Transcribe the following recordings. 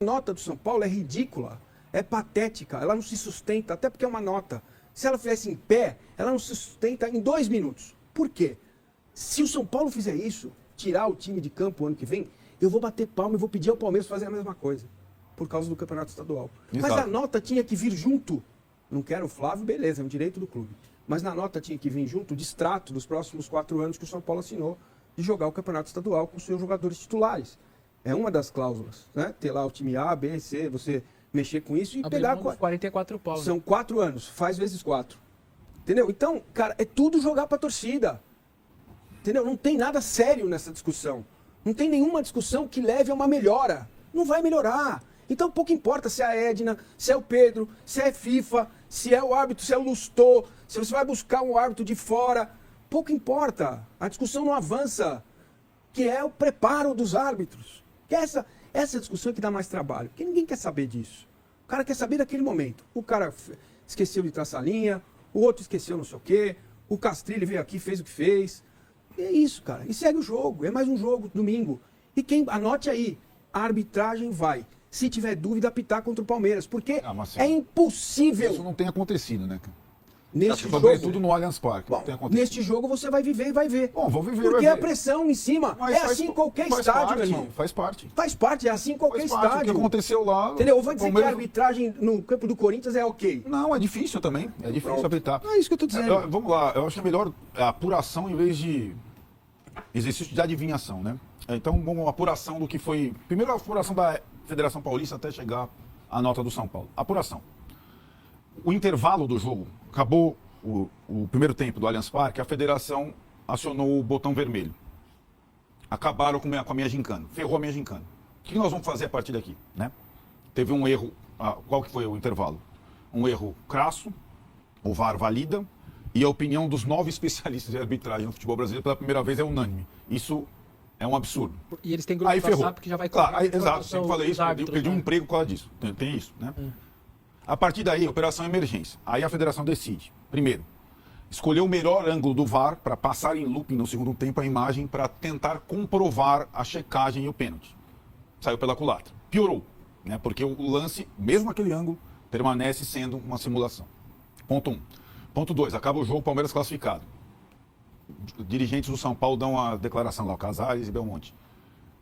A nota do São Paulo é ridícula, é patética, ela não se sustenta, até porque é uma nota. Se ela fizesse em pé, ela não se sustenta em 2 minutos. Por quê? Se o São Paulo fizer isso, tirar o time de campo ano que vem, eu vou bater palma e vou pedir ao Palmeiras fazer a mesma coisa, por causa do Campeonato Estadual. Exato. Mas a nota tinha que vir junto. Não quero o Flávio, beleza, é um direito do clube. Mas na nota tinha que vir junto o distrato dos próximos 4 anos que o São Paulo assinou de jogar o Campeonato Estadual com seus jogadores titulares. É uma das cláusulas, né? Ter lá o time A, B, C, você mexer com isso e pegar... 44 pau. São 4 anos, faz vezes 4. Entendeu? Então, cara, é tudo jogar pra torcida. Entendeu? Não tem nada sério nessa discussão. Não tem nenhuma discussão que leve a uma melhora. Não vai melhorar. Então, pouco importa se é a Edna, se é o Pedro, se é FIFA, se é o árbitro, se é o Lustô, se você vai buscar um árbitro de fora. Pouco importa. A discussão não avança, que é o preparo dos árbitros. Que é essa discussão que dá mais trabalho. Porque ninguém quer saber disso. O cara quer saber daquele momento. O cara esqueceu de traçar a linha, o outro esqueceu não sei o quê, o Castrilli veio aqui, fez o que fez. E é isso, cara. E segue o jogo. É mais um jogo, domingo. E quem anote aí, a arbitragem vai. Se tiver dúvida, apitar contra o Palmeiras. Porque é impossível. Isso não tem acontecido, né? Neste jogo, sobretudo no Allianz Parque. Bom, neste jogo você vai viver e vai ver. Bom, vou viver, porque vai a ver. pressão em cima Mas é assim em qualquer estádio, meu irmão. Faz parte. Faz parte, é assim em qualquer estádio. O que aconteceu lá... Entendeu? Eu vou dizer Palmeiras... que a arbitragem no campo do Corinthians é ok. Não, é difícil também. É difícil apitar. É isso que eu tô dizendo. Vamos lá, eu acho que é melhor a apuração em vez de exercício de adivinhação, né? Então, vamos uma apuração do que foi... Primeiro a apuração da Federação Paulista até chegar à nota do São Paulo. Apuração. O intervalo do jogo, acabou o primeiro tempo do Allianz Parque, a federação acionou o botão vermelho. Acabaram com a minha gincana. Ferrou a minha gincana. O que nós vamos fazer a partir daqui, né? Teve um erro... qual que foi o intervalo? Um erro crasso, o VAR valida, e a opinião dos 9 especialistas de arbitragem no futebol brasileiro pela primeira vez é unânime. Isso é um absurdo. E eles têm grupo aí de ferrou. WhatsApp que já vai... Claro, exato, sempre falei isso, perdi um né? emprego por causa disso. Tem isso, né? A partir daí, operação emergência. Aí a federação decide, primeiro, escolher o melhor ângulo do VAR para passar em looping no segundo tempo a imagem para tentar comprovar a checagem e o pênalti. Saiu pela culatra. Piorou, né? Porque o lance, mesmo aquele ângulo, permanece sendo uma simulação. Ponto 1. Ponto 2. Acaba o jogo, Palmeiras classificado. Dirigentes do São Paulo dão a declaração lá, Casares e Belmonte.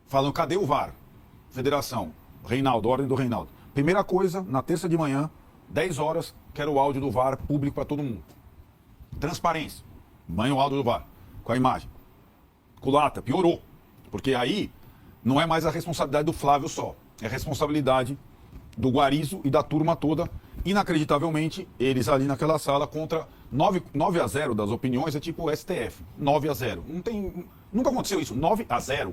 Falam, cadê o VAR? Federação, Reinaldo, ordem do Reinaldo. Primeira coisa, na terça de manhã, 10 horas, quero o áudio do VAR público para todo mundo. Transparência. Mãe o áudio do VAR, com a imagem. Culata, piorou. Porque aí não é mais a responsabilidade do Flávio só. É a responsabilidade do Guarizo e da turma toda. Inacreditavelmente, eles ali naquela sala contra 9-0 das opiniões, é tipo o STF. 9-0. Nunca aconteceu isso. 9-0.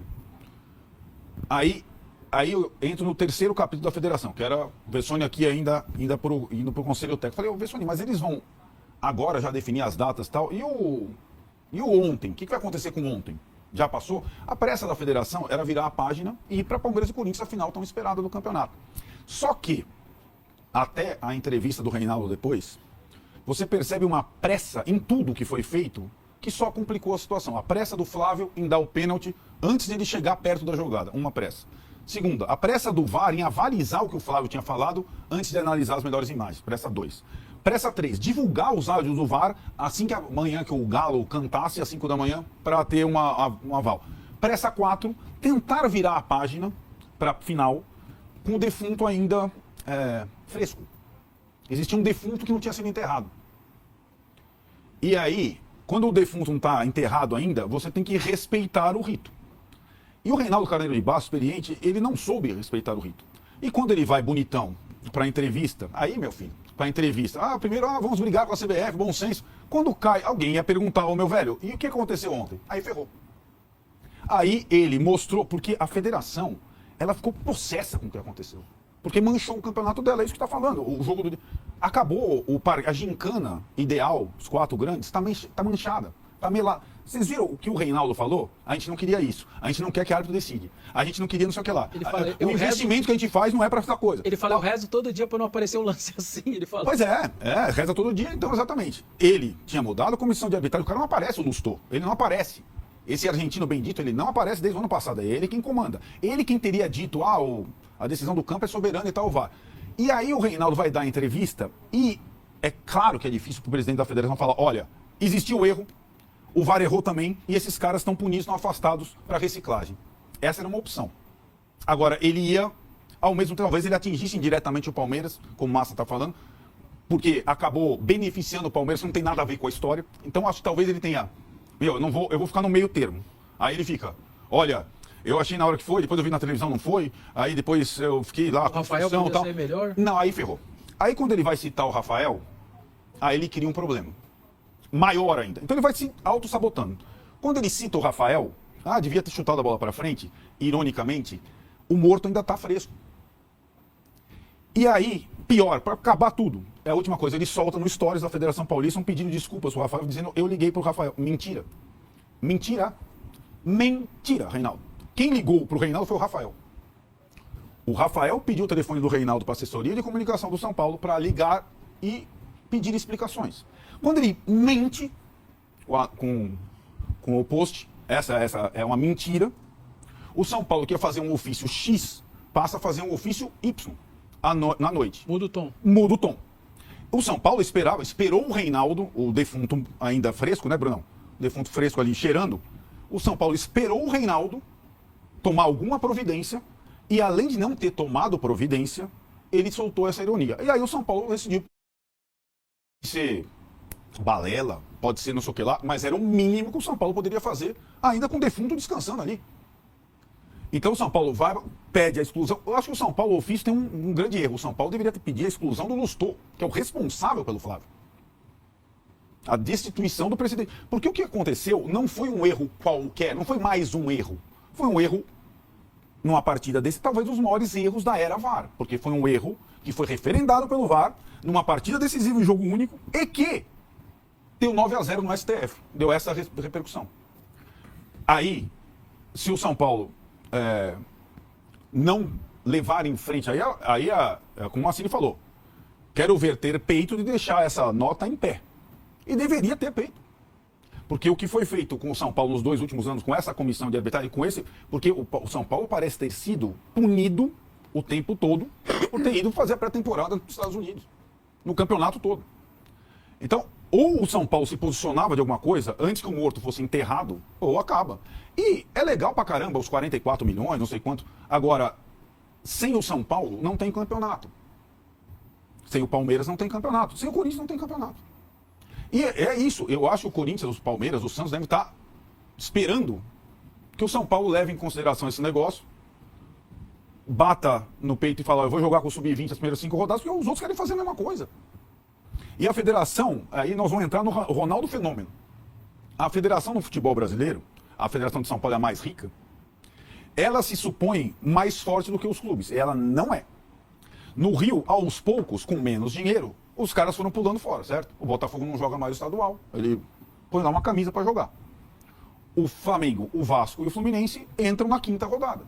Aí eu entro no terceiro capítulo da federação, que era o Vessone aqui ainda indo para o Conselho Técnico. Falei, Vessone, mas eles vão agora já definir as datas e tal. E o ontem? O que vai acontecer com ontem? Já passou? A pressa da federação era virar a página e ir para Palmeiras e Corinthians, a final tão esperada do campeonato. Só que, até a entrevista do Reinaldo depois, você percebe uma pressa em tudo que foi feito que só complicou a situação. A pressa do Flávio em dar o pênalti antes de ele chegar perto da jogada. Uma pressa. Segunda, a pressa do VAR em avalizar o que o Flávio tinha falado antes de analisar as melhores imagens. Pressa 2. Pressa 3, divulgar os áudios do VAR assim que amanhã que o Galo cantasse às 5 da manhã para ter um aval. Pressa 4, tentar virar a página para final com o defunto ainda fresco. Existia um defunto que não tinha sido enterrado. E aí, quando o defunto não está enterrado ainda, você tem que respeitar o rito. E o Reinaldo Carneiro de Bastos, experiente, ele não soube respeitar o rito. E quando ele vai bonitão para entrevista, aí, meu filho, para entrevista, primeiro, vamos brigar com a CBF, bom senso. Quando cai, alguém ia perguntar, meu velho, e o que aconteceu ontem? Aí ferrou. Aí ele mostrou, porque a federação, ela ficou possessa com o que aconteceu. Porque manchou o campeonato dela, é isso que está falando. O jogo acabou, a gincana ideal, os 4 grandes, está manchada. Tá melado. Vocês viram o que o Reinaldo falou? A gente não queria isso. A gente não quer que a árbitro decide. A gente não queria não sei o que lá. O investimento que a gente faz não é para essa coisa. Ele fala, eu rezo todo dia para não aparecer um lance assim. Ele fala. Pois reza todo dia, então exatamente. Ele tinha mudado a comissão de arbitragem, o cara não aparece, o Lustô. Ele não aparece. Esse argentino bendito, ele não aparece desde o ano passado, é ele quem comanda. Ele quem teria dito, a decisão do campo é soberana e tal, VAR. E aí o Reinaldo vai dar a entrevista e é claro que é difícil para o presidente da federação falar, olha, existiu erro, o VAR errou também e esses caras estão punidos, estão afastados para reciclagem. Essa era uma opção. Agora, ele ia, ao mesmo tempo, talvez ele atingisse indiretamente o Palmeiras, como o Massa está falando, porque acabou beneficiando o Palmeiras, não tem nada a ver com a história. Então, acho que talvez ele tenha, eu vou ficar no meio termo. Aí ele fica, olha, eu achei na hora que foi, depois eu vi na televisão, não foi, aí depois eu fiquei lá com Rafael discussão e tal. ser melhor? Não, aí ferrou. Aí quando ele vai citar o Rafael, aí ele cria um problema. Maior ainda. Então ele vai se auto-sabotando. Quando ele cita o Rafael, devia ter chutado a bola para frente, ironicamente, o morto ainda está fresco. E aí, pior, para acabar tudo, é a última coisa, ele solta no Stories da Federação Paulista um pedido de desculpas pro Rafael, dizendo, eu liguei pro Rafael. Mentira. Mentira. Mentira, Reinaldo. Quem ligou pro Reinaldo foi o Rafael. O Rafael pediu o telefone do Reinaldo para a assessoria de comunicação do São Paulo para ligar e pedir explicações. Quando ele mente com o post, essa é uma mentira, o São Paulo que ia fazer um ofício X passa a fazer um ofício Y na noite. Muda o tom. Muda o tom. O São Paulo esperou o Reinaldo, o defunto ainda fresco, né, Brunão? O defunto fresco ali cheirando. O São Paulo esperou o Reinaldo tomar alguma providência e, além de não ter tomado providência, ele soltou essa ironia. E aí o São Paulo decidiu ser balela, pode ser não sei o que lá, mas era o mínimo que o São Paulo poderia fazer, ainda com o defunto descansando ali. Então o São Paulo pede a exclusão. Eu acho que o São Paulo, o ofício, tem um grande erro. O São Paulo deveria pedir a exclusão do Lustô, que é o responsável pelo Flávio. A destituição do presidente. Porque o que aconteceu não foi um erro qualquer, não foi mais um erro. Foi um erro numa partida desse, talvez um dos maiores erros da era VAR. Porque foi um erro que foi referendado pelo VAR numa partida decisiva em jogo único e que deu 9-0 no STF. Deu essa repercussão. Aí, se o São Paulo não levar em frente, como o Massini falou, quero ver ter peito de deixar essa nota em pé. E deveria ter peito. Porque o que foi feito com o São Paulo nos 2 últimos anos, com essa comissão de arbitragem, porque o São Paulo parece ter sido punido o tempo todo por ter ido fazer a pré-temporada nos Estados Unidos, no campeonato todo. Então, ou o São Paulo se posicionava de alguma coisa antes que o morto fosse enterrado, ou acaba. E é legal pra caramba os 44 milhões, não sei quanto. Agora, sem o São Paulo, não tem campeonato. Sem o Palmeiras, não tem campeonato. Sem o Corinthians, não tem campeonato. E é isso. Eu acho que o Corinthians, o Palmeiras, o Santos devem estar esperando que o São Paulo leve em consideração esse negócio, bata no peito e fala, eu vou jogar com o Sub-20 as primeiras 5 rodadas, porque os outros querem fazer a mesma coisa. E a federação, aí nós vamos entrar no Ronaldo Fenômeno. A federação do futebol brasileiro, a federação de São Paulo é a mais rica, ela se supõe mais forte do que os clubes. Ela não é. No Rio, aos poucos, com menos dinheiro, os caras foram pulando fora, certo? O Botafogo não joga mais o estadual. Ele põe lá uma camisa para jogar. O Flamengo, o Vasco e o Fluminense entram na 5ª rodada.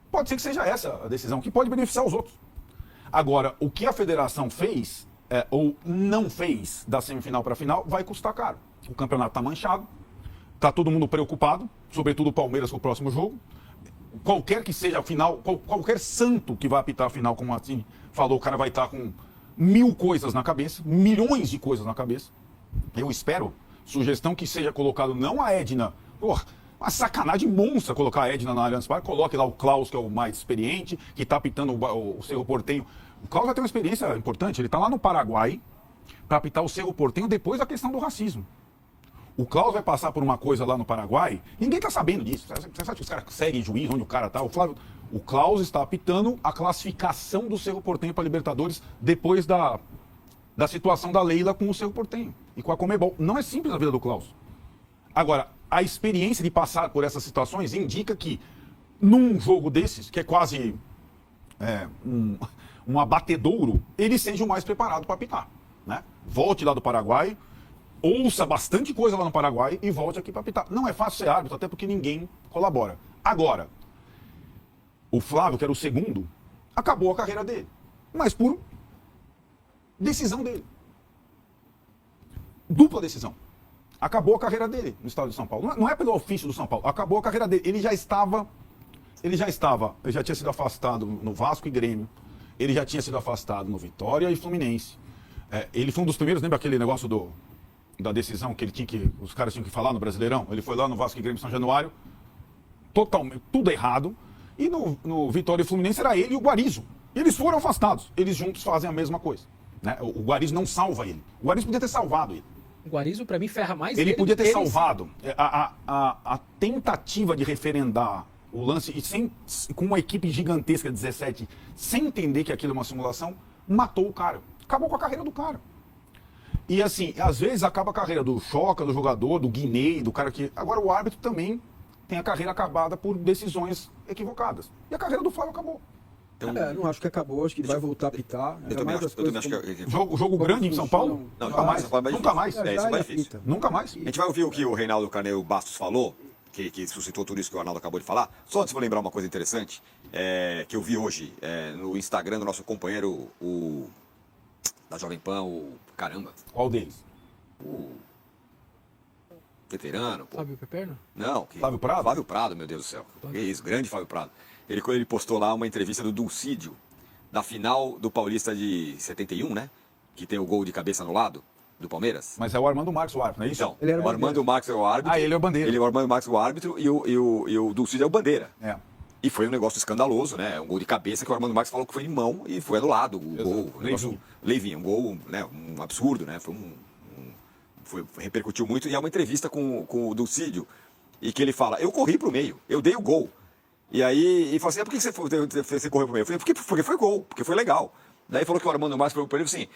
Pode ser que seja essa a decisão, que pode beneficiar os outros. Agora, o que a federação fez, ou não fez da semifinal para a final, vai custar caro. O campeonato está manchado, está todo mundo preocupado, sobretudo o Palmeiras com o próximo jogo. Qualquer que seja a final, qualquer santo que vai apitar a final, como assim falou, o cara vai estar com 1000 coisas na cabeça, milhões de coisas na cabeça. Eu espero, sugestão que seja colocado não a Edna, uma sacanagem monstra colocar a Edna na Allianz Parque, coloque lá o Klaus, que é o mais experiente, que está apitando o Cerro Porteño. O Klaus vai ter uma experiência importante, ele está lá no Paraguai para apitar o Cerro Porteño depois da questão do racismo. O Klaus vai passar por uma coisa lá no Paraguai, ninguém está sabendo disso. Você sabe que os caras seguem juiz, onde o cara está? O Klaus está apitando a classificação do Cerro Porteño para Libertadores depois da situação da Leila com o Cerro Porteño e com a Conmebol. Não é simples a vida do Klaus. Agora, a experiência de passar por essas situações indica que num jogo desses, que é quase um abatedouro, ele seja o mais preparado para apitar, né? Volte lá do Paraguai, ouça bastante coisa lá no Paraguai e volte aqui para apitar. Não é fácil ser árbitro, até porque ninguém colabora. Agora, o Flávio, que era o segundo, acabou a carreira dele, mas por decisão dele. Dupla decisão. acabou a carreira dele no estado de São Paulo. Não é pelo ofício do São Paulo, acabou a carreira dele. Ele já tinha sido afastado no Vasco e Grêmio, ele já tinha sido afastado no Vitória e Fluminense. Ele foi um dos primeiros, lembra aquele negócio da decisão que os caras tinham que falar no Brasileirão? Ele foi lá no Vasco e Grêmio São Januário, totalmente, tudo errado, e no Vitória e Fluminense era ele e o Guarizo. Eles foram afastados, eles juntos fazem a mesma coisa. Né? O Guarizo não salva ele, o Guarizo podia ter salvado ele. O Guarizo, pra mim, ferra mais Ele podia ter ele salvado. A tentativa de referendar o lance, e com uma equipe gigantesca de 17, sem entender que aquilo é uma simulação, matou o cara. Acabou com a carreira do cara. E assim, às vezes acaba a carreira do Choca, do jogador, do Guinei, do cara que... Agora o árbitro também tem a carreira acabada por decisões equivocadas. E a carreira do Flávio acabou. Então, não acho que acabou, acho que vai voltar a pitar. Eu também acho que... Jogo grande em São Paulo? Não, nunca mais. Nunca mais. Isso vai difícil. Nunca mais. A gente vai ouvir o que o Reinaldo Carneiro Bastos falou, que suscitou tudo isso que o Arnaldo acabou de falar. Só antes vou lembrar uma coisa interessante, que eu vi hoje no Instagram do nosso companheiro, da Jovem Pan, caramba. Qual deles? O veterano. Pô. Fábio Peperno? Não. Fábio Prado? Fábio Prado, meu Deus do céu. Que isso, grande Fábio Prado. Ele postou lá uma entrevista do Dulcídio, da final do Paulista de 71, né? Que tem o gol de cabeça no lado do Palmeiras. Mas é o Armando Marques o árbitro, não é isso? Então, Ele era o Armando Marques é o árbitro. Ah, ele é o Bandeira. Ele é o Armando Marques o árbitro e o Dulcídio é o Bandeira. É. E foi um negócio escandaloso, né? Um gol de cabeça que o Armando Marques falou que foi em mão e foi anulado. O gol. Leivinho, um gol, né? Um absurdo, né? Repercutiu muito. E é uma entrevista com o Dulcídio, e que ele fala: eu corri pro meio, eu dei o gol. E aí, e falou assim: por que você correu pro meio? Eu falei: porque foi gol, porque foi legal. Daí falou que o Armando Marques falou para ele assim: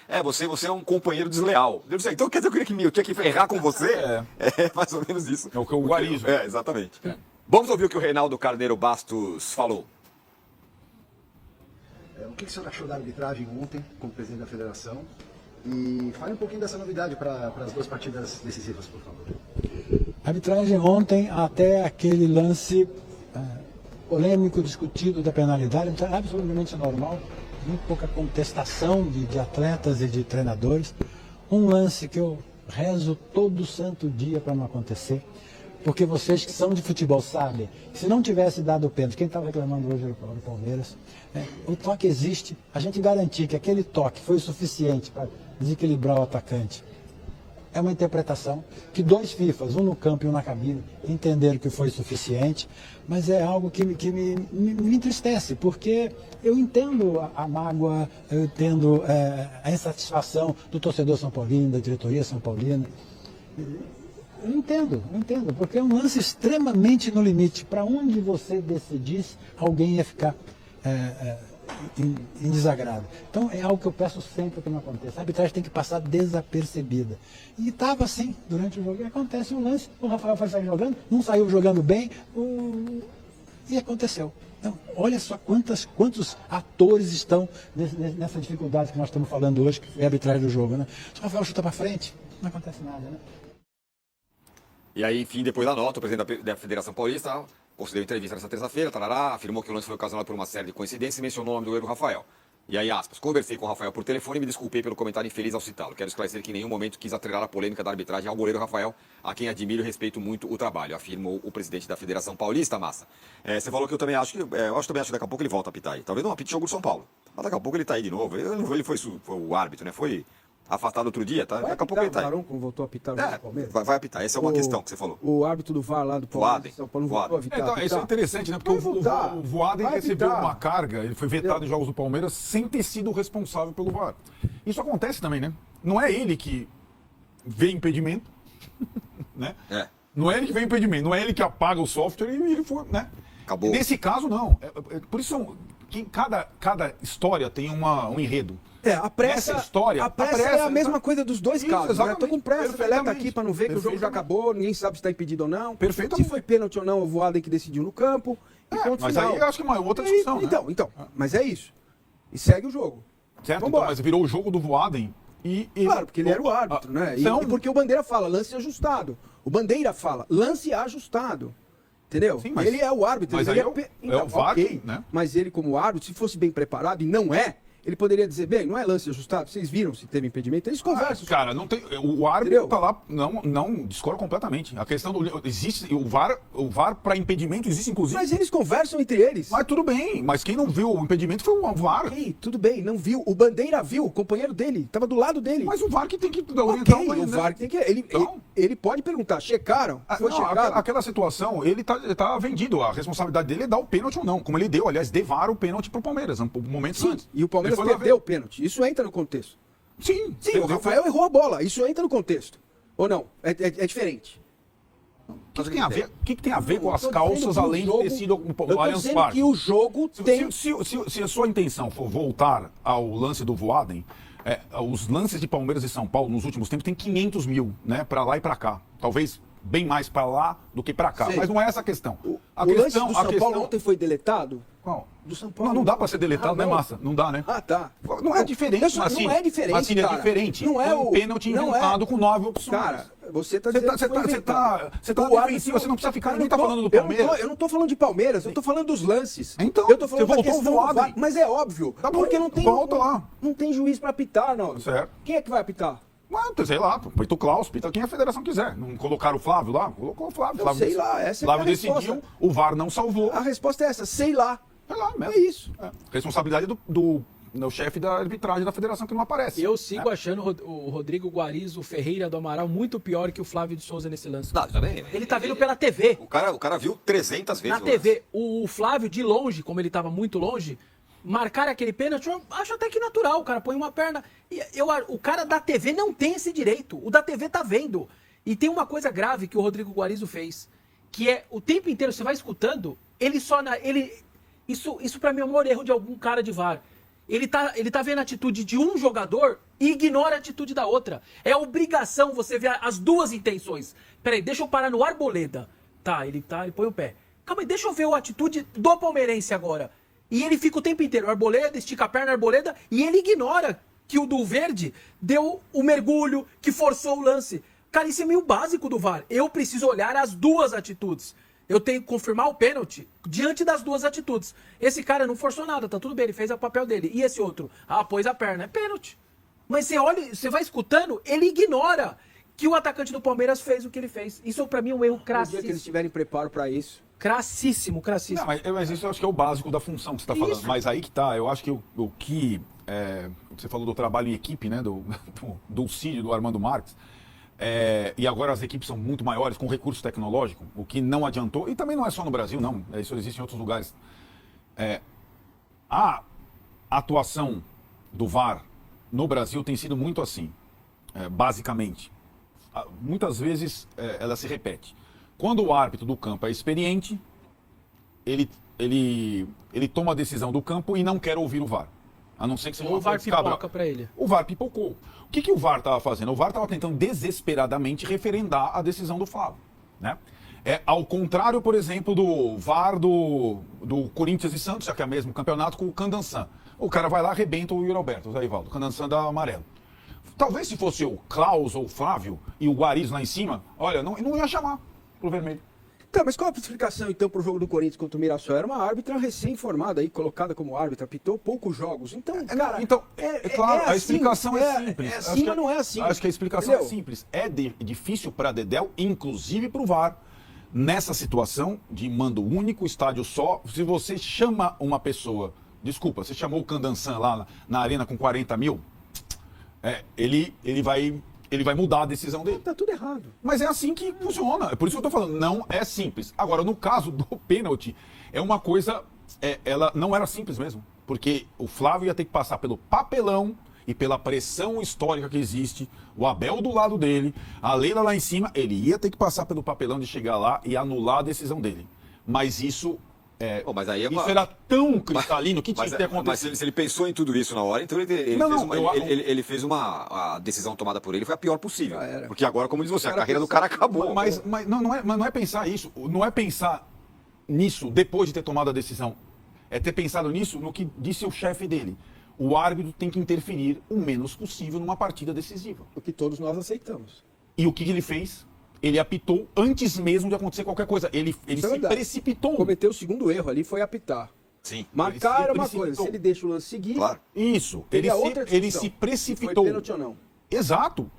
você é um companheiro desleal. Eu disse: então quer dizer que eu tinha que errar com você? É mais ou menos isso. É o que o Guarizo. Exatamente. Vamos ouvir o que o Reinaldo Carneiro Bastos falou. O que o senhor achou da arbitragem ontem, como presidente da federação? E fale um pouquinho dessa novidade para as duas partidas decisivas, por favor. A arbitragem ontem, até aquele lance polêmico, discutido da penalidade, absolutamente normal, muito pouca contestação de atletas e de treinadores. Um lance que eu rezo todo santo dia para não acontecer, porque vocês que são de futebol sabem, se não tivesse dado o pênalti, quem estava reclamando hoje era o Palmeiras, o toque existe, a gente garantir que aquele toque foi o suficiente para desequilibrar o atacante. É uma interpretação que dois FIFAs, um no campo e um na cabine, entenderam que foi suficiente, mas é algo que me entristece, porque eu entendo a mágoa, eu entendo a insatisfação do torcedor são paulino, da diretoria são paulina. Eu entendo, porque é um lance extremamente no limite. Para onde você decidisse, alguém ia ficar em desagrado. Então é algo que eu peço sempre que não aconteça. A arbitragem tem que passar desapercebida. E estava assim durante o jogo. E acontece um lance, o Rafael vai sair jogando, não saiu jogando bem, e aconteceu. Então, olha só quantos atores estão nessa dificuldade que nós estamos falando hoje, que é a arbitragem do jogo. Né? Se o Rafael chuta para frente, não acontece nada. Né? E aí, enfim, depois da nota, o presidente da Federação Paulista concedeu entrevista nessa terça-feira, afirmou que o lance foi ocasionado por uma série de coincidências e mencionou o nome do goleiro Rafael. E aí, aspas, conversei com o Rafael por telefone e me desculpei pelo comentário infeliz ao citá-lo. Quero esclarecer que em nenhum momento quis atrelar a polêmica da arbitragem ao goleiro Rafael, a quem admiro e respeito muito o trabalho, afirmou o presidente da Federação Paulista, Massa. Você falou que eu também acho que daqui a pouco ele volta a apitar aí. Talvez não apite jogo do São Paulo, mas daqui a pouco ele tá aí de novo. Ele foi o árbitro, né? Foi afastado outro dia, tá? Daqui a pouco ele tá aí. O Varão voltou a apitar o Palmeiras? Vai apitar, essa é uma questão que você falou. O árbitro do VAR lá do Palmeiras, São Paulo, não voltou a apitar. Então, isso é interessante, né? Porque o Voaden recebeu uma carga, ele foi vetado em jogos do Palmeiras sem ter sido responsável pelo VAR. Isso acontece também, né? Não é ele que vê impedimento, né? Não é ele que vê impedimento, não é ele que apaga o software e ele foi, né? Acabou. Nesse caso, não. Por isso, cada história tem um enredo. A pressa é a mesma coisa dos dois casos. Né? Tô com pressa, Pelé aqui para não ver que o jogo já acabou, ninguém sabe se está impedido ou não. Perfeitamente. Se foi pênalti ou não, o Voaden que decidiu no campo. Mas aí eu acho que é uma outra discussão. Então, mas é isso. E segue o jogo. Certo? Então, mas virou o jogo do Voaden e claro, porque ele era o árbitro, né? E porque o Bandeira fala lance ajustado. O Bandeira fala lance ajustado. Entendeu? Sim, mas ele é o árbitro. Mas ele aí é o VAR, okay, né? Mas ele, como árbitro, se fosse bem preparado, e não é, ele poderia dizer, bem, não é lance ajustado, vocês viram se teve impedimento, eles conversam. Cara, não tem, o árbitro Entendeu? tá lá, não discorda completamente. A questão do existe o VAR para impedimento existe inclusive. Mas eles conversam entre eles. Mas tudo bem, mas quem não viu o impedimento foi o VAR. Ok, tudo bem, não viu. O Bandeira viu, o companheiro dele, tava do lado dele. Mas o VAR que tem que ok, o o VAR tem que... Ele pode perguntar, checaram? Foi não, checado? aquela situação, ele tá vendido. A responsabilidade dele é dar o pênalti ou não. Como ele deu, aliás, devar o pênalti pro Palmeiras, momentos Sim, antes. e o Palmeiras Depois lá perdeu o pênalti. Isso entra no contexto. Sim, Sim, o Rafael errou a bola. Isso entra no contexto. Ou não? É diferente. O que tem a ver, que tem a ver com Eu as tô calças, dizendo que o além de jogo- ter sido Eu o tô Allianz dizendo Parque? que o jogo tem... Se a sua intenção for voltar ao lance do Voaden, os lances de Palmeiras e São Paulo nos últimos tempos tem 500 mil, né? Pra lá e pra cá. Talvez bem mais pra lá do que pra cá. Sei. Mas não é essa a questão. O lance do São Paulo ontem foi deletado? Qual? Do São Paulo. Não dá pra ser deletado, né, não. Massa? Não dá, né? Ah, tá. Não é diferente, Não é diferente, Assim, cara. é diferente. Não é Foi um o... pênalti não inventado é. com 9 opções. Cara, você tá Você dizendo tá, que você foi tá, você inventado. tá, você tá O na árbitro- defensiva, você não precisa ficar. Cara, Ninguém tá falando do Palmeiras. Eu não tô falando de Palmeiras, eu tô falando dos lances. Então, eu tô falando você da voltou questão ao do Voaden. VAR. Mas é óbvio. Tá bom, porque não tem... volta lá. Não tem juiz pra apitar, não. Certo. Quem é que vai apitar? Mas, sei lá, pita o Klaus, pita quem a federação quiser. Não colocaram o Flávio lá? Colocou o Flávio. Eu Flávio sei lá, essa é Flávio a decidiu, resposta. o VAR não salvou. A resposta é essa, sei lá. É lá mesmo. É isso. Responsabilidade do chefe da arbitragem da federação que não aparece. Eu sigo achando o Rodrigo Guarizo Ferreira do Amaral muito pior que o Flávio de Souza nesse lance. Não, também. Ele tá vendo pela TV. O cara viu 300 vezes. Na TV, o Flávio de longe, como ele tava muito longe, marcar aquele pênalti, eu acho até que natural. O cara põe uma perna. O cara da TV não tem esse direito. O da TV tá vendo. E tem uma coisa grave que o Rodrigo Guarizo fez, que é o tempo inteiro, você vai escutando, isso pra mim é o maior erro de algum cara de VAR. Ele tá vendo a atitude de um jogador e ignora a atitude da outra. É obrigação você ver as duas intenções. Peraí, deixa eu parar no Arboleda. Ele põe o pé. Calma aí, deixa eu ver a atitude do palmeirense agora. E ele fica o tempo inteiro, Arboleda, estica a perna, Arboleda, e ele ignora que o do verde deu o mergulho, que forçou o lance. Cara, isso é meio básico do VAR. Eu preciso olhar as duas atitudes. Eu tenho que confirmar o pênalti diante das duas atitudes. Esse cara não forçou nada, tá tudo bem, ele fez o papel dele. E esse outro? Pôs a perna, é pênalti. Mas você olha, você vai escutando, ele ignora que o atacante do Palmeiras fez o que ele fez. Isso pra mim é um erro No dia que eles crassíssimo. tiverem preparo pra isso. Crassíssimo. Não, mas isso eu acho que é o básico da função que você está falando. Isso. Mas aí que tá, eu acho que o que você falou do trabalho em equipe, né? Do Cídio, do Armando Marques. E agora as equipes são muito maiores, com recurso tecnológico, o que não adiantou, e também não é só no Brasil, não, isso existe em outros lugares. A atuação do VAR no Brasil tem sido muito assim, basicamente. Muitas vezes ela se repete. Quando o árbitro do campo é experiente, ele toma a decisão do campo e não quer ouvir o VAR. A não ser que seja Ou uma o VAR coisa descabrada. pipoca pra ele. O VAR pipocou. O que o VAR estava fazendo? O VAR estava tentando desesperadamente referendar a decisão do Flávio. Né? Ao contrário, por exemplo, do VAR do Corinthians e Santos, já que é o mesmo campeonato, com o Candansan. O cara vai lá, arrebenta o Yuri Alberto, o Zé Ivaldo, o Candansan da amarelo. Talvez se fosse o Klaus ou o Flávio e o Guariz lá em cima, olha, não ia chamar pro vermelho. Tá, mas qual a explicação então pro jogo do Corinthians contra o Mirassol? Era uma árbitra recém-formada aí, colocada como árbitra, apitou poucos jogos. Então, cara, Então, claro, a assim, explicação é simples. É Acho assim, que- mas não é assim. Acho que a explicação Entendeu? é simples. É difícil para Dedéu, inclusive para o VAR. Nessa situação de mando único, estádio só, se você chama uma pessoa, desculpa, você chamou o Candansan lá na arena com 40 mil, ele vai mudar a decisão dele. Tá tudo errado. Mas é assim que funciona. É por isso que eu tô falando, não é simples. Agora, no caso do pênalti, é uma coisa, ela não era simples mesmo. Porque o Flávio ia ter que passar pelo papelão e pela pressão histórica que existe, o Abel do lado dele, a Leila lá em cima, ele ia ter que passar pelo papelão de chegar lá e anular a decisão dele. Mas isso... Pô, mas aí é isso era tão cristalino que tinha que ter Mas acontecido. se ele pensou em tudo isso na hora, então ele fez a decisão tomada por ele foi a pior possível. Já era. Porque agora, como diz você, a Cara, carreira do cara acabou. Mas não é pensar isso, não é pensar nisso depois de ter tomado a decisão. É ter pensado nisso no que disse o chefe dele. O árbitro tem que interferir o menos possível numa partida decisiva. O que todos nós aceitamos. E o que ele fez? Ele apitou antes mesmo de acontecer qualquer coisa. Ele Isso é se verdade. precipitou. Cometeu o segundo erro ali, foi apitar. Sim. Marcar é uma precipitou. coisa, se ele deixa o lance seguir, Claro. Isso. teria outra Ele discussão, se se precipitou. foi pênalti ou não. Exato.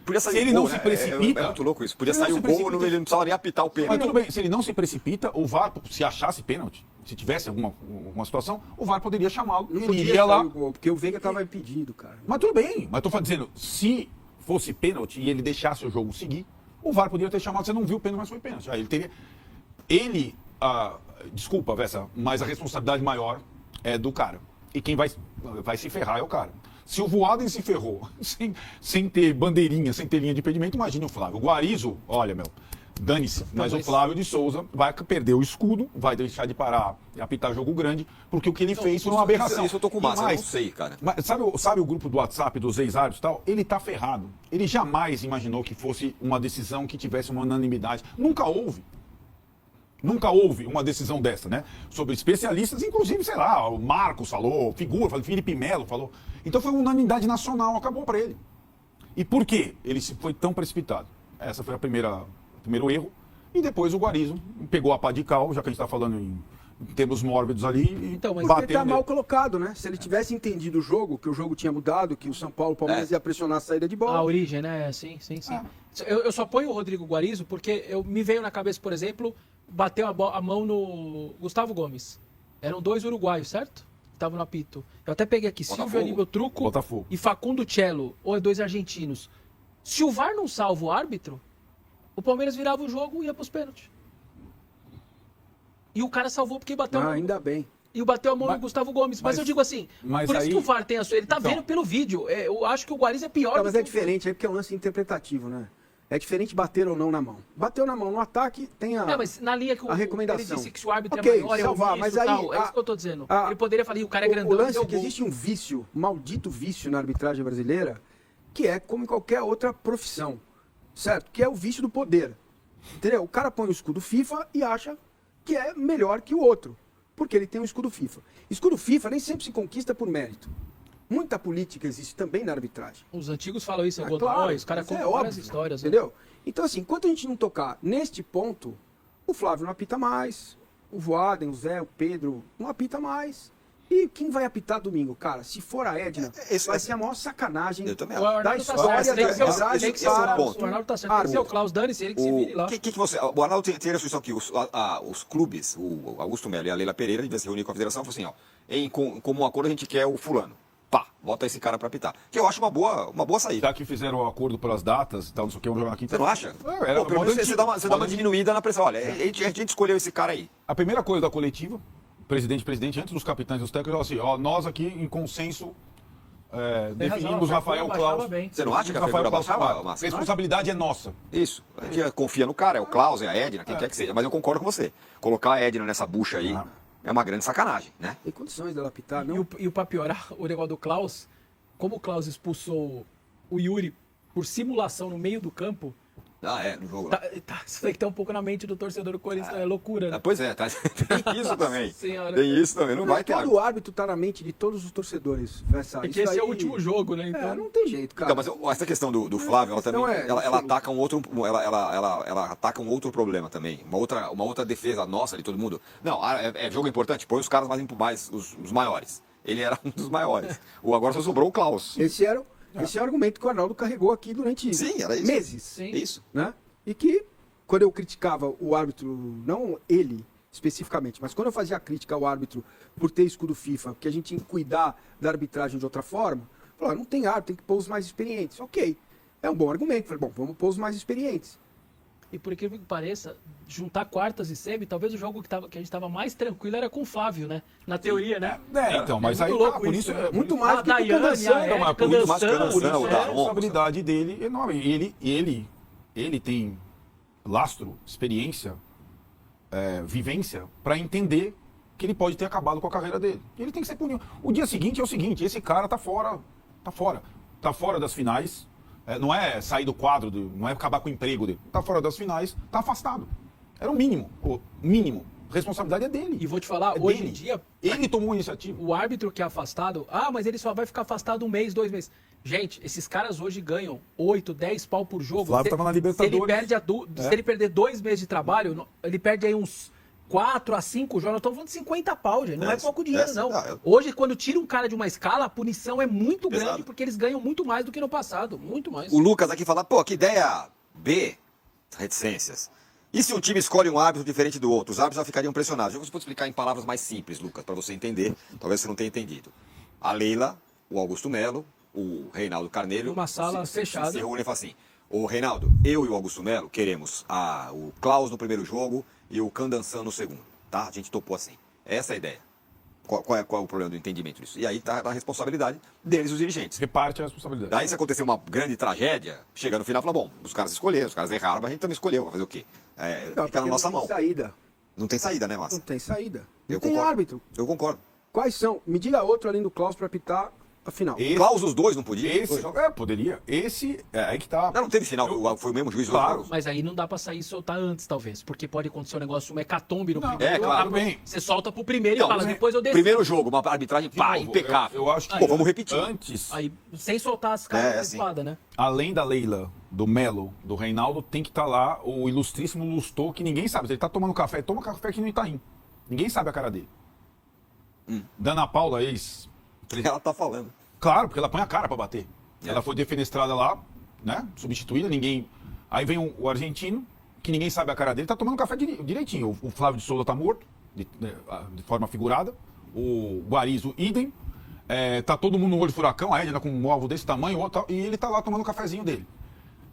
Podia sair Se ele o gol, não né? se precipita- É muito louco isso. Podia Se ele sair não o se gol, precipita- ele não precisava nem apitar o Mas pênalti. tudo bem, se ele não se precipita, o VAR, se achasse pênalti, se tivesse alguma situação, o VAR poderia chamá-lo. Não Ele podia iria sair lá. o gol, porque o Veiga estava impedido, cara. Mas tudo bem, mas tô dizendo, se fosse pênalti e ele deixasse o jogo seguir, o VAR poderia ter chamado, você não viu o pênalti, mas foi pênalti. Aí ele teria. Desculpa, Vessa, mas a responsabilidade maior é do cara. E quem vai se ferrar é o cara. Se o Voaden se ferrou sem ter bandeirinha, sem ter linha de impedimento, imagine o Flávio. O Guarizo, olha, meu, dane-se. Mas o Flávio de Souza vai perder o escudo, vai deixar de parar e apitar jogo grande, porque o que ele fez foi uma aberração. Isso eu tô com E massa, eu mais, não sei, cara. mas sabe o grupo do WhatsApp dos ex-árbitros e tal? Ele tá ferrado. Ele jamais imaginou que fosse uma decisão que tivesse uma unanimidade. Nunca houve. Nunca houve uma decisão dessa, né? Sobre especialistas, inclusive, sei lá, o Marcos falou, Felipe Melo falou. Então foi uma unanimidade nacional, acabou para ele. E por quê ele foi tão precipitado? Essa foi o primeiro erro. E depois o Guarizo pegou a pá de cal, já que a gente está falando em termos mórbidos ali, e Então, mas Porque ele tá nele. mal colocado, né? Se ele tivesse entendido o jogo, que o jogo tinha mudado, que o São Paulo, o Palmeiras ia pressionar a saída de bola. A origem, né? Sim. Eu só ponho o Rodrigo Guarizo porque me veio na cabeça, por exemplo, bateu a mão no Gustavo Gomes. Eram 2 uruguaios, certo? Estavam no apito. Eu até peguei aqui Botafogo. Silvio Aníbal Truco Botafogo. e Facundo Cello, ou 2 argentinos. Se o VAR não salva o árbitro, o Palmeiras virava o jogo e ia pros pênaltis. E o cara salvou porque bateu a mão. Ainda bem. E bateu a mão Mas- no Gustavo Gomes. Mas eu digo assim, mas por isso aí- que o VAR tem a sua. Ele tá Então. vendo pelo vídeo. Eu acho que o Guarizo é pior Não, do mas que é o- diferente aí porque é um lance interpretativo, né? É diferente bater ou não na mão. Bateu na mão no ataque, tem a. É, mas na linha que a recomendação. ele disse que se o árbitro Ok, é maior, salvar, é omisso, mas aí, tal, é isso que eu tô dizendo. Ele poderia falar, "Ih, o cara é grandão, O lance deu é que gol." existe um vício, maldito vício na arbitragem brasileira, que é como em qualquer outra profissão, certo? Que é o vício do poder. Entendeu? O cara põe o escudo FIFA e acha que é melhor que o outro, porque ele tem um escudo FIFA. Escudo FIFA nem sempre se conquista por mérito. Muita política existe também na arbitragem. Os antigos falam isso, Ah, Godoy, os caras mas contam várias óbvio, histórias. né? Entendeu? Então, assim, enquanto a gente não tocar neste ponto, o Flávio não apita mais, o Voaden, o Zé, o Pedro não apita mais. E quem vai apitar domingo? Cara, se for a Edna, vai ser a maior sacanagem Eu também O acho. da Arnaldo tá história certo, da tem que ser o- arbitragem tem que ser o para... Klaus. O Arnaldo tá certo, tem que ser o Klaus, dane-se, ele que se vire lá. O Arnaldo tem a solução aqui. Os clubes, o Augusto Melo e a Leila Pereira, devem se reunir com a federação e falar assim, ó, como um acordo a gente quer o fulano. Pá, bota esse cara pra apitar. Que eu acho uma boa saída. Já que fizeram o acordo pelas datas e tal, não sei o que, vamos jogar na quinta. Você não acha? Era Pô, pelo moda menos você antiga. dá uma Moda diminuída na pressão. Olha, a gente escolheu esse cara aí. A primeira coisa da coletiva, presidente, antes dos capitães e dos técnicos, assim, ó, nós aqui em consenso Tem razão, definimos a Rafael figura Klaus. baixava bem. Você não acha que a Rafael figura Klaus baixava, Carvalho. Márcio? Responsabilidade é nossa. Isso. A gente confia no cara, é o Klaus, é a Edna, quem quer que seja. Mas eu concordo com você. Colocar a Edna nessa bucha aí é uma grande sacanagem, né? Tem condições dela apitar, E não? o pra piorar, o negócio do Klaus, como o Klaus expulsou o Yuri por simulação no meio do campo, Ah, é, no jogo. tá, isso daí que tá um pouco na mente do torcedor do Corinthians, é loucura, né? Pois é, tá. Tem isso também. Senhora. Tem isso também. Não vai ter. Todo árbitro tá na mente de todos os torcedores. Versa. Porque Isso esse é o aí- último jogo, né? Então, Não tem jeito, cara. Então, mas essa questão do Flávio, ela também, questão é- ela ataca um outro, ela ataca um outro problema também, uma outra defesa nossa de todo mundo. Não, é jogo importante, põe os caras mais os maiores. Ele era um dos maiores. Agora só sobrou o Klaus. Esse é o argumento que o Arnaldo carregou aqui durante Sim, era isso. meses. Sim. Isso. Né? E que, quando eu criticava o árbitro, não ele especificamente, mas quando eu fazia a crítica ao árbitro por ter escudo FIFA, porque a gente tinha que cuidar da arbitragem de outra forma, eu falava, não tem árbitro, tem que pôr os mais experientes. Ok, é um bom argumento. Falei, bom, vamos pôr os mais experientes. e por incrível que pareça, juntar quartas e semi, talvez o jogo que a gente tava mais tranquilo era com o Flávio, né? Na teoria, né? Então, mas muito aí louco por isso, isso, né? Muito mais A do que o Daiane, Candanção. a Érica mas por isso, mais dançando, Candanção, isso, o é. da- a responsabilidade dele é enorme. Ele tem lastro, experiência, vivência para entender que ele pode ter acabado com a carreira dele. E ele tem que ser punido. O dia seguinte é o seguinte, esse cara tá fora das finais. Não é sair do quadro, não é acabar com o emprego dele. Tá fora das finais, tá afastado. Era o mínimo. A responsabilidade é dele. E vou te falar, É hoje dele. em dia, Ele tomou a iniciativa. o árbitro que é afastado, mas ele só vai ficar afastado 1 mês, 2 meses. Gente, esses caras hoje ganham 8, 10 pau por jogo. O Flávio tava na Libertadores. Se ele perder 2 meses de trabalho, ele perde aí uns 4 a 5 jogos, nós estamos falando de 50 pau, gente. Não é pouco dinheiro, não. não. Hoje, quando tira um cara de uma escala, a punição é muito Pesado. grande, porque eles ganham muito mais do que no passado. Muito mais. O Lucas aqui fala, pô, que ideia B, reticências. E se um time escolhe um árbitro diferente do outro? Os árbitros já ficariam pressionados. Eu vou explicar em palavras mais simples, Lucas, para você entender. Talvez você não tenha entendido. A Leila, o Augusto Melo, o Reinaldo Carneiro... Numa sala fechada. Se reúnem e falam assim, ô Reinaldo, eu e o Augusto Melo queremos o Klaus no primeiro jogo e o Candansan no segundo, tá? A gente topou assim. Essa é a ideia. Qual é o problema do entendimento disso? E aí tá a responsabilidade deles, os dirigentes. Reparte a responsabilidade. Daí, se acontecer uma grande tragédia, chega no final e fala, bom, os caras escolheram, os caras erraram, mas a gente também escolheu, vai fazer o quê? Fica na nossa mão. Não tem saída. Não tem saída, né, Massa? Não tem saída. Não Eu tem concordo. árbitro. Eu concordo. Quais são? Me diga outro além do Klaus para apitar a final. Esse- Klaus, os dois não podia? Esse, poderia. Esse, aí que tá. Não teve final, foi o mesmo juiz. Claro. Os Mas aí não dá pra sair e soltar antes, talvez. Porque pode acontecer um negócio, uma hecatombe no primeiro. é, claro. Bem. Você solta pro primeiro Não, e fala, mas depois eu desço. Primeiro jogo, uma arbitragem De pá, novo, impecável. Eu acho que. Pô, vamos repetir. Antes, Aí, sem soltar as caras assim. espada, né? além da Leila, do Melo, do Reinaldo, tem que estar lá o ilustríssimo Lustô, que ninguém sabe. Ele tá tomando café, toma café aqui no Itaim. Ninguém sabe a cara dele. Dana Paula, ex. Ela tá falando. Claro, porque ela põe a cara pra bater. Ela foi defenestrada lá, né? Substituída, ninguém. Aí vem o argentino, que ninguém sabe a cara dele, tá tomando café direitinho. O Flávio de Souza tá morto, de forma figurada. O Guarizo, idem. Tá todo mundo no olho de furacão, a Edna com um ovo desse tamanho, outro, e ele tá lá tomando o cafezinho dele.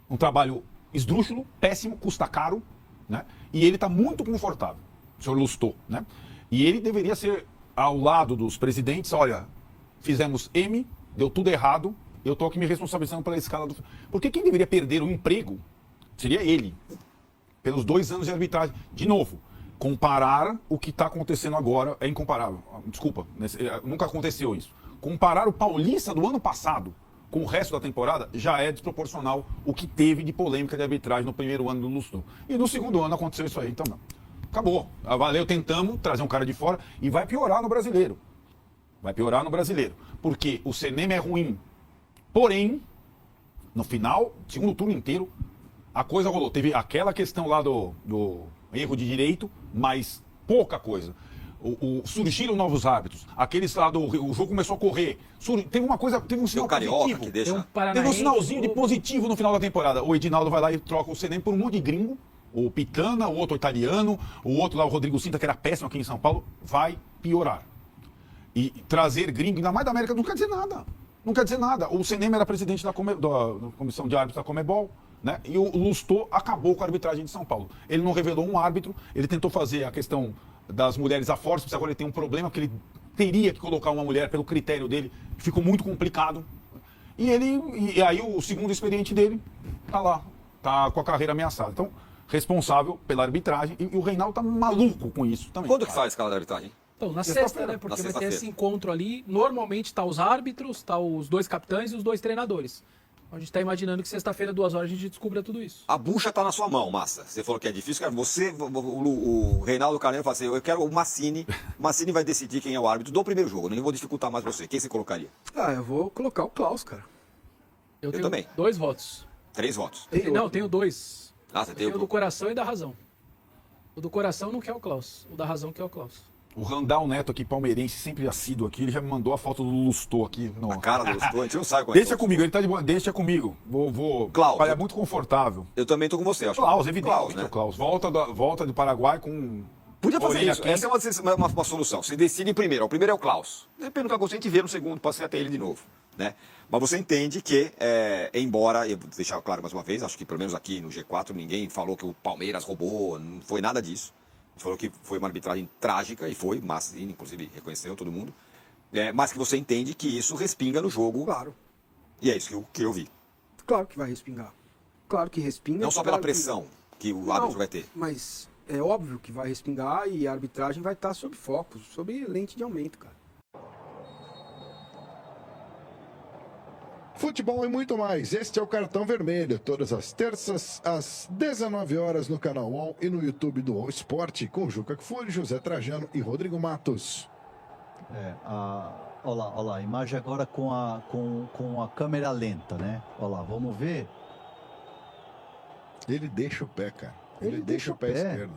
Um trabalho esdrúxulo, péssimo, custa caro, né? E ele tá muito confortável, o senhor Lustô, né? E ele deveria ser ao lado dos presidentes, olha, fizemos M, deu tudo errado, eu tô aqui me responsabilizando pela escala do... Porque quem deveria perder o emprego seria ele, pelos 2 anos de arbitragem. De novo, comparar o que está acontecendo agora é incomparável. Desculpa, nunca aconteceu isso. Comparar o Paulista do ano passado com o resto da temporada já é desproporcional o que teve de polêmica de arbitragem no primeiro ano do Lustô. E no segundo ano aconteceu isso aí, então não. Acabou. Valeu, tentamos trazer um cara de fora e vai piorar no brasileiro. Vai piorar no brasileiro. Porque o cinema é ruim. Porém, no final, segundo turno inteiro, a coisa rolou. Teve aquela questão lá do erro de direito, mas pouca coisa. Surgiram novos árbitros. Aqueles lá o jogo começou a correr. Teve uma coisa, teve um sinal Carioca positivo. que deixa... Tem um Teve um paranaense, sinalzinho de positivo no final da temporada. O Edinaldo vai lá e troca o CNM por um monte de gringo. O Pitana, o outro italiano, o outro lá, o Rodrigo Cinta, que era péssimo aqui em São Paulo, vai piorar. E trazer gringo, ainda mais da América, não quer dizer nada. Não quer dizer nada. O CNM era presidente da Comissão de Árbitros da Comebol, né? E o Lustô acabou com a arbitragem de São Paulo. Ele não revelou um árbitro, ele tentou fazer a questão das mulheres a força, agora ele tem um problema, que ele teria que colocar uma mulher pelo critério dele, ficou muito complicado. E aí o segundo experiente dele tá lá, tá com a carreira ameaçada. Então, responsável pela arbitragem, e o Reinaldo tá maluco com isso também. Quando que sai a escala da arbitragem? Então, na Sexta-feira. sexta, né? Porque Na vai ter sexta-feira. esse encontro ali. Normalmente tá os árbitros, tá os 2 capitães e os 2 treinadores. A gente tá imaginando que sexta-feira, 2 horas, a gente descubra tudo isso. A bucha tá na sua mão, Massa. Você falou que é difícil, cara. O Reinaldo Carneiro fala assim, eu quero o Massini. O Massini vai decidir quem é o árbitro do primeiro jogo. Nem vou dificultar mais você. Quem você colocaria? Eu vou colocar o Klaus, cara. Eu tenho também. 2 votos. 3 votos. Não, eu tenho 2. Ah, você tem O do coração e da razão. O do coração não quer o Klaus. O da razão quer o Klaus. O Randall Neto aqui, palmeirense, sempre assíduo aqui, ele já me mandou a foto do Lustô aqui. No... A cara do Lustô, a gente não sabe qual é. Deixa comigo, ele tá de boa. Deixa comigo. Vou. Klaus. Ele é muito confortável. Eu também tô com você, acho. Klaus, evidente. Klaus, né? O Klaus. Volta do Paraguai com. Podia fazer orelha isso. quente. Essa é uma solução. Você decide em primeiro. O primeiro é o Klaus. Depende do que acontecer, a gente vê no segundo, pode ser até ele de novo. Né? Mas você entende que, embora, eu vou deixar claro mais uma vez, acho que pelo menos aqui no G4 ninguém falou que o Palmeiras roubou, não foi nada disso. A gente falou que foi uma arbitragem trágica, e foi, mas inclusive reconheceu todo mundo. Mas que você entende que isso respinga no jogo. Claro. E é isso que eu vi. Claro que vai respingar. Claro que respinga. Não só pela claro pressão que o Não, árbitro vai ter. Mas é óbvio que vai respingar e a arbitragem vai estar sob foco, sob lente de aumento, cara. Futebol e muito mais. Este é o Cartão Vermelho. Todas as terças, às 19 horas no canal UOL e no YouTube do UOL Esporte, com Juca Kfouri, José Trajano e Rodrigo Matos. Olha lá, a imagem agora com a câmera lenta, né? Olha lá, vamos ver. Ele deixa o pé, cara. Ele deixa o pé esquerdo.